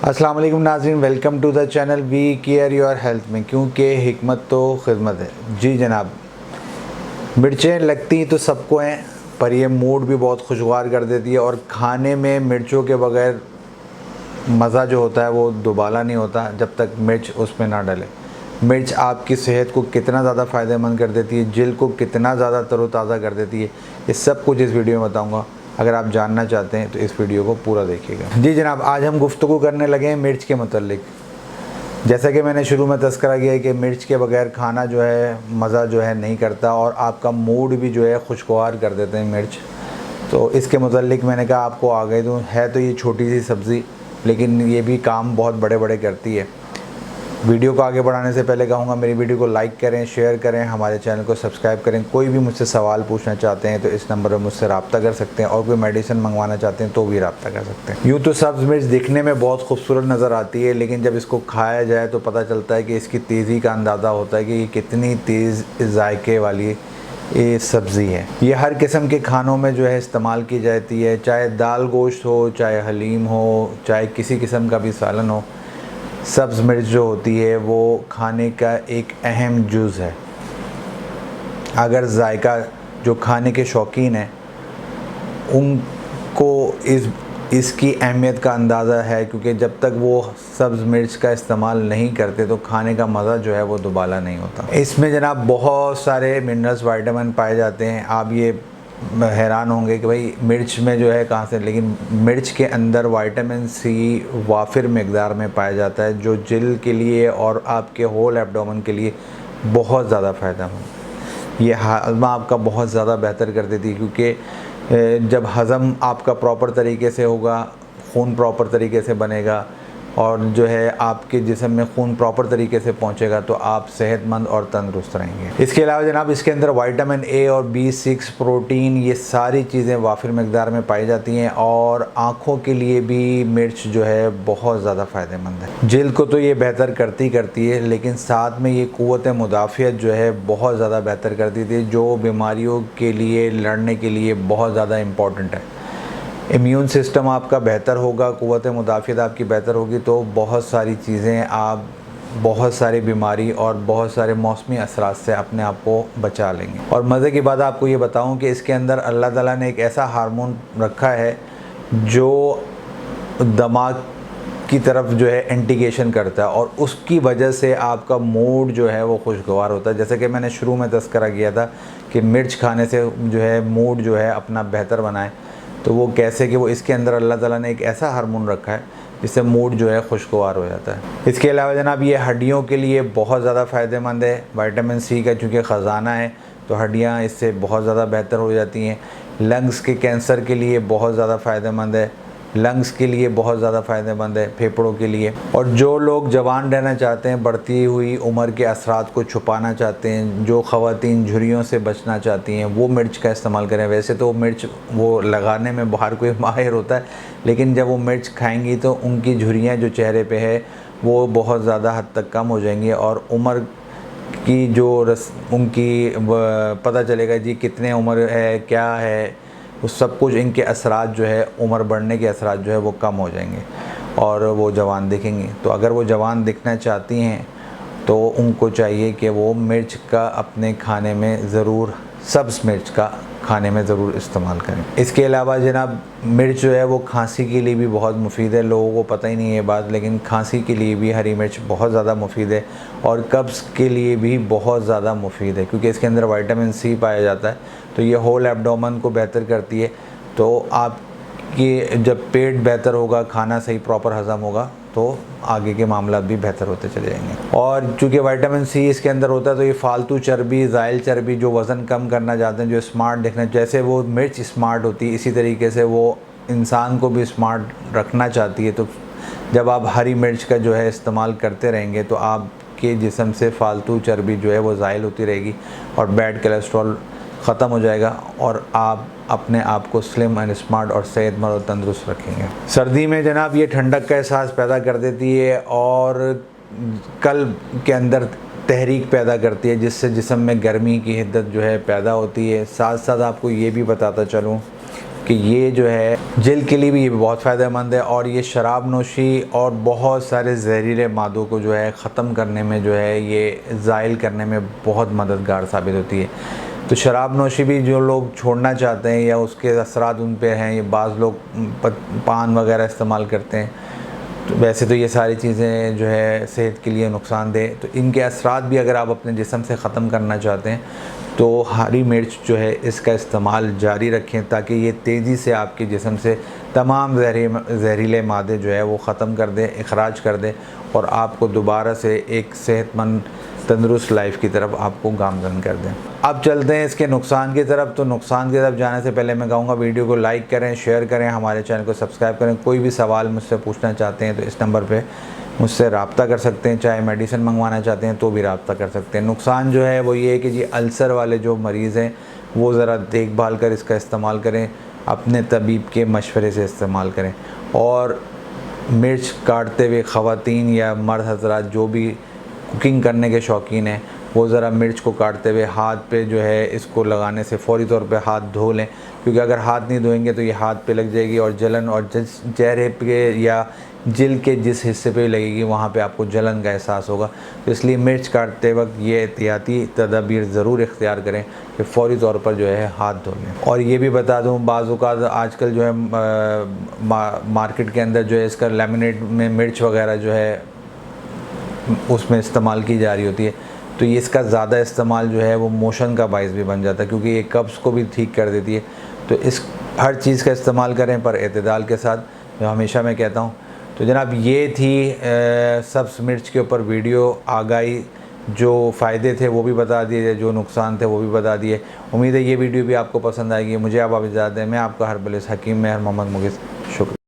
अस्सलाम वालेकुम नाज़रीन, welcome to the channel we care your health में, क्योंकि हिकमत तो खिदमत है। जी जनाब, मिर्चें लगती तो सबको हैं, पर ये मूड भी बहुत खुशगवार कर देती है। और खाने में मिर्चों के बगैर मज़ा जो होता है वो दुबाला नहीं होता जब तक मिर्च उसमें ना डले। मिर्च आपकी सेहत को कितना ज़्यादा फ़ायदेमंद कर देती है, जिल्द को कितना ज़्यादा तरोताज़ा कर देती है, ये सब कुछ इस वीडियो में बताऊंगा। अगर आप जानना चाहते हैं तो इस वीडियो को पूरा देखिएगा। जी जनाब, आज हम गुफ्तगू करने लगे हैं मिर्च के मतलब। जैसा कि मैंने शुरू में तज़किरा किया है कि मिर्च के बगैर खाना जो है मज़ा जो है नहीं करता, और आपका मूड भी जो है खुशगवार कर देते हैं मिर्च। तो इसके मतलब मैंने कहा आपको आगे दूँ। है तो ये छोटी सी सब्ज़ी, लेकिन ये भी काम बहुत बड़े बड़े करती है। वीडियो को आगे बढ़ाने से पहले कहूँगा, मेरी वीडियो को लाइक करें, शेयर करें, हमारे चैनल को सब्सक्राइब करें। कोई भी मुझसे सवाल पूछना चाहते हैं तो इस नंबर पर मुझसे रब्ता कर सकते हैं, और कोई मेडिसिन मंगवाना चाहते हैं तो भी रब्ता कर सकते हैं। यूँ तो सब्ज़ मिर्च दिखने में बहुत खूबसूरत नज़र आती है, लेकिन जब इसको खाया जाए तो पता चलता है कि इसकी तेज़ी का अंदाज़ा होता है कि ये कितनी तेज़ जायके वाली ये सब्ज़ी है। ये हर किस्म के खानों में जो है इस्तेमाल की जाती है, चाहे दाल गोश्त हो, चाहे हलीम हो, चाहे किसी किस्म का भी सालन हो। सब्ज़ मिर्च जो होती है वो खाने का एक अहम जुज़ है। अगर जायका जो खाने के शौकीन हैं उनको इसकी अहमियत का अंदाज़ा है, क्योंकि जब तक वो सब्ज़ मिर्च का इस्तेमाल नहीं करते तो खाने का मज़ा जो है वो दुबाला नहीं होता। इसमें जनाब बहुत सारे मिनरल्स, विटामिन पाए जाते हैं। आप ये हैरान होंगे कि भाई मिर्च में जो है कहाँ से, लेकिन मिर्च के अंदर विटामिन सी वाफिर मकदार में पाया जाता है, जो जिल्द के लिए और आपके होल एब्डोमेन के लिए बहुत ज़्यादा फ़ायदेमंद। ये हज़मा आपका बहुत ज़्यादा बेहतर कर देती है, क्योंकि जब हज़म आपका प्रॉपर तरीके से होगा, खून प्रॉपर तरीके से बनेगा, और जो है आपके जिस्म में खून प्रॉपर तरीके से पहुंचेगा, तो आप सेहतमंद और तंदुरुस्त रहेंगे। इसके अलावा जनाब इसके अंदर विटामिन ए और B6, प्रोटीन, ये सारी चीज़ें वाफिर मकदार में पाई जाती हैं। और आँखों के लिए भी मिर्च जो है बहुत ज़्यादा फ़ायदेमंद है। जिल्द को तो ये बेहतर करती है, लेकिन साथ में ये क़ुव्वत मुदाफ़ियत जो है बहुत ज़्यादा बेहतर करती थी, जो बीमारियों के लिए लड़ने के लिए बहुत ज़्यादा इम्पॉर्टेंट है। इम्यून सिस्टम आपका बेहतर होगा, क़ुव्वत मुदाफ़ियत आपकी बेहतर होगी, तो बहुत सारी चीज़ें आप बहुत सारी बीमारी और बहुत सारे मौसमी असरात से अपने आप को बचा लेंगे। और मज़े की बात आपको ये बताऊं कि इसके अंदर अल्लाह ताला ने एक ऐसा हार्मोन रखा है जो दिमाग की तरफ जो है इंडिकेशन करता है, और उसकी वजह से आपका मूड जो है वो खुशगवार होता है। जैसे कि मैंने शुरू में तज़किरा किया था कि मिर्च खाने से जो है मूड जो है अपना बेहतर बनाए, तो वो कैसे कि वो इसके अंदर अल्लाह ताला ने एक ऐसा हार्मोन रखा है जिससे मूड जो है खुशगवार हो जाता है। इसके अलावा जनाब ये हड्डियों के लिए बहुत ज़्यादा फ़ायदेमंद है। विटामिन सी का चूँकि ख़जाना है तो हड्डियाँ इससे बहुत ज़्यादा बेहतर हो जाती हैं। लंग्स के कैंसर के लिए बहुत ज़्यादा फ़ायदेमंद है, लंग्स के लिए बहुत ज़्यादा फ़ायदेमंद है, फेफड़ों के लिए। और जो लोग जवान रहना चाहते हैं, बढ़ती हुई उम्र के असरात को छुपाना चाहते हैं, जो ख़वातीन झुर्रियों से बचना चाहती हैं, वो मिर्च का इस्तेमाल करें। वैसे तो मिर्च वो लगाने में बाहर कोई माहिर होता है, लेकिन जब वो मिर्च खाएंगी तो उनकी झुर्रियाँ जो चेहरे पे है वो बहुत ज़्यादा हद तक कम हो जाएंगी, और उम्र की जो उनकी पता चलेगा जी कितने उम्र है, क्या है, उस सब कुछ इनके असरात जो है, उम्र बढ़ने के असरात जो है वो कम हो जाएंगे और वो जवान दिखेंगी। तो अगर वो जवान दिखना चाहती हैं तो उनको चाहिए कि वो मिर्च का अपने खाने में ज़रूर, सब्ज़ मिर्च का खाने में ज़रूर इस्तेमाल करें। इसके अलावा जनाब मिर्च जो है वो खांसी के लिए भी बहुत मुफीद है। लोगों को पता ही नहीं है ये बात, लेकिन खांसी के लिए भी हरी मिर्च बहुत ज़्यादा मुफीद है, और कब्ज़ के लिए भी बहुत ज़्यादा मुफीद है, क्योंकि इसके अंदर विटामिन सी पाया जाता है। तो ये होल एब्डोमेन को बेहतर करती है। तो आपकी जब पेट बेहतर होगा, खाना सही प्रॉपर हज़म होगा, तो आगे के मामला भी बेहतर होते चले जाएंगे। और चूँकि विटामिन सी इसके अंदर होता है तो ये फालतू चर्बी, ज़ाइल चर्बी, जो वज़न कम करना चाहते हैं, जो स्मार्ट दिखना, जैसे वो मिर्च स्मार्ट होती है, इसी तरीके से वो इंसान को भी स्मार्ट रखना चाहती है। तो जब आप हरी मिर्च का जो है इस्तेमाल करते रहेंगे तो आपके जिस्म से फालतू चर्बी जो है वो ज़ाइल होती रहेगी, और बैड कोलेस्ट्रॉल ख़त्म हो जाएगा, और आप अपने आप को स्लिम एंड स्मार्ट और सेहतमंद और तंदुरुस्त रखेंगे। सर्दी में जनाब ये ठंडक का एहसास पैदा कर देती है, और कल्ब के अंदर तहरीक पैदा करती है, जिससे जिस्म में गर्मी की हिद्दत जो है पैदा होती है। साथ साथ आपको ये भी बताता चलूँ कि ये जो है जल्द के लिए भी ये बहुत फ़ायदेमंद है और ये शराब नोशी और बहुत सारे जहरीले मादों को जो है ख़त्म करने में जो है ये ज़ाइल करने में बहुत मददगार साबित होती है। तो शराब नोशी भी जो लोग छोड़ना चाहते हैं या उसके असरात उन पे हैं, ये बाज़ लोग पान वगैरह इस्तेमाल करते हैं, तो वैसे तो ये सारी चीज़ें जो है सेहत के लिए नुकसानदेह, तो इनके असरात भी अगर आप अपने जिस्म से ख़त्म करना चाहते हैं तो हरी मिर्च जो है इसका इस्तेमाल जारी रखें ताकि ये तेज़ी से आपके जिस्म से तमाम जहरीले मादे जो है वो ख़त्म कर दें, इखराज कर दें और आपको दोबारा से एक सेहतमंद तंदुरुस्त लाइफ की तरफ आपको गामज़न कर दें। अब चलते हैं इसके नुकसान की तरफ। तो नुकसान की तरफ जाने से पहले मैं कहूँगा वीडियो को लाइक करें, शेयर करें, हमारे चैनल को सब्सक्राइब करें। कोई भी सवाल मुझसे पूछना चाहते हैं तो इस नंबर पे मुझसे रब्ता कर सकते हैं, चाहे मेडिसिन मंगवाना चाहते हैं तो भी रब्ता कर सकते हैं। नुकसान जो है वो ये है कि जी अल्सर वाले जो मरीज़ हैं वो ज़रा देखभाल कर इसका इस्तेमाल करें, अपने तबीब के मशवरे से इस्तेमाल करें। और मिर्च काटते हुए ख़वातीन या मर्द हज़रात जो भी कुकिंग करने के शौकीन हैं वो ज़रा मिर्च को काटते हुए हाथ पे जो है इसको लगाने से फ़ौरी तौर पे हाथ धो लें, क्योंकि अगर हाथ नहीं धोएंगे तो ये हाथ पे लग जाएगी और जलन, और चेहरे पे या जिल्द के जिस हिस्से पे लगेगी वहाँ पे आपको जलन का एहसास होगा। तो इसलिए मिर्च काटते वक्त ये एहतियाती तदाबीर ज़रूर इख्तियार करें कि फ़ौरी तौर पर जो है हाथ धो लें। और ये भी बता दूँ, बाज़ औक़ात आजकल जो है मार्केट के अंदर जो है इसका लेमिनेट में मिर्च वगैरह जो है उसमें इस्तेमाल की जा रही होती है, तो ये इसका ज़्यादा इस्तेमाल जो है वो मोशन का बाइस भी बन जाता है, क्योंकि ये कब्ज़ को भी ठीक कर देती है। तो इस हर चीज़ का इस्तेमाल करें पर एतदाल के साथ, जो हमेशा मैं कहता हूँ। तो जनाब ये थी सब्ज़ मिर्च के ऊपर वीडियो आगाही, जो फ़ायदे थे वो भी बता दिए, जो नुकसान थे वो भी बता दिए। उम्मीद है ये वीडियो भी आपको पसंद आएगी। मुझे अब इजाज़त दें, मैं आपका हरबलिस हकीम मेहर मोहम्मद मुगिस, शुक्रिया।